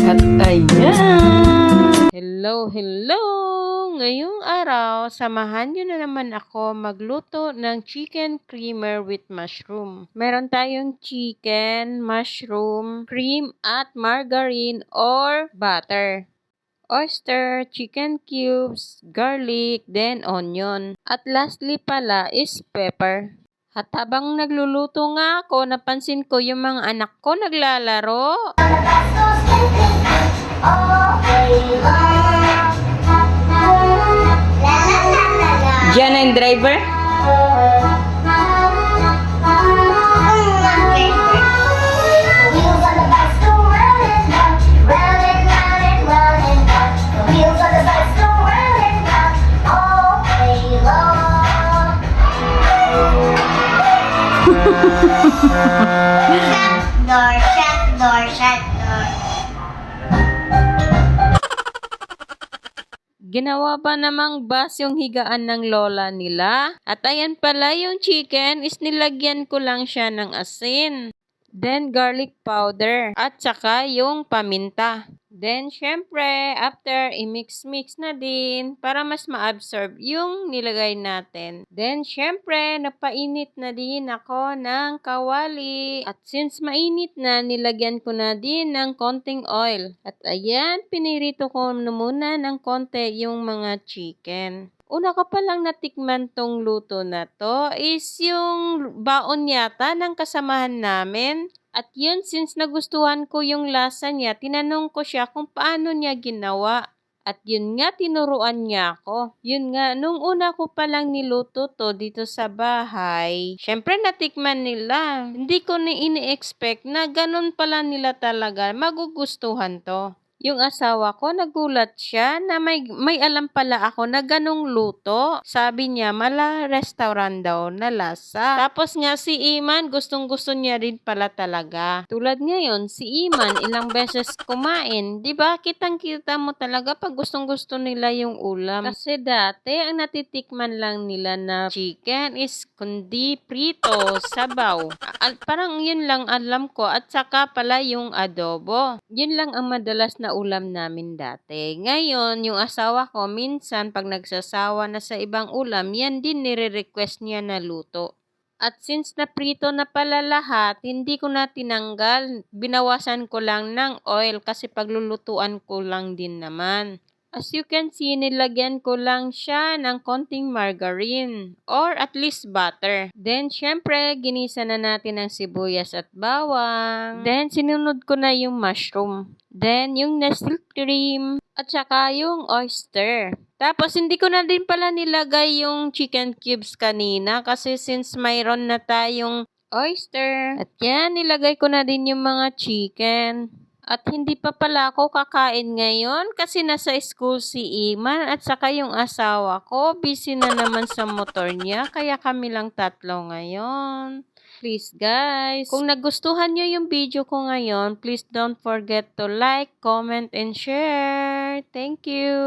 At ayan! Hello! Ngayong araw, samahan nyo na naman ako magluto ng chicken creamer with mushroom. Meron tayong chicken, mushroom, cream at margarine or butter. Oyster, chicken cubes, garlic, then onion. At lastly pala is pepper. At habang nagluluto nga ako, napansin ko yung mga anak ko naglalaro. Diyan ang driver? Shut door. Ginawa pa namang bus yung higaan ng lola nila. At ayan pala yung chicken is nilagyan ko lang siya ng asin. Then garlic powder. At saka yung paminta. Then syempre after i-mix na din para mas ma-absorb yung nilagay natin. Then syempre napainit na din ako ng kawali. At since mainit na, nilagyan ko na din ng konting oil. At ayan, pinirito ko muna ng konti yung mga chicken. Una ko palang natikman tong luto na to is yung baon yata ng kasamahan namin. At yun, since nagustuhan ko yung lasa niya, tinanong ko siya kung paano niya ginawa. At yun nga, tinuruan niya ako. Yun nga, nung una ko palang niluto to dito sa bahay, syempre natikman nila. Hindi ko na ini-expect na ganun pala nila talaga magugustuhan to. Yung asawa ko, nagulat siya na may alam pala ako na ganong luto. Sabi niya, mala restaurant daw na lasa. Tapos nga si Iman, gustong-gusto niya rin pala talaga. Tulad ngayon, si Iman, ilang beses kumain. Diba, kitang-kita mo talaga pag gustong-gusto nila yung ulam. Kasi dati, ang natitikman lang nila na chicken is kundi prito, sabaw. Parang yun lang alam ko. At saka pala yung adobo. Yun lang ang madalas na ulam namin dati. Ngayon, yung asawa ko, minsan pag nagsasawa na sa ibang ulam, yan din nire-request niya na luto. At since naprito na pala lahat, hindi ko na tinanggal. Binawasan ko lang ng oil kasi paglulutuan ko lang din naman. As you can see, nilagyan ko lang siya ng konting margarine or at least butter. Then, syempre, ginisa na natin ang sibuyas at bawang. Then, sinunod ko na yung mushroom. Then, yung Nestle cream at saka yung oyster. Tapos, hindi ko na din pala nilagay yung chicken cubes kanina kasi since mayroon na tayong oyster. At yan, nilagay ko na din yung mga chicken. At hindi pa pala ako kakain ngayon kasi nasa school si Iman at saka yung asawa ko. Busy na naman sa motor niya kaya kami lang tatlo ngayon. Please guys, kung nagustuhan nyo yung video ko ngayon, please don't forget to like, comment, and share. Thank you!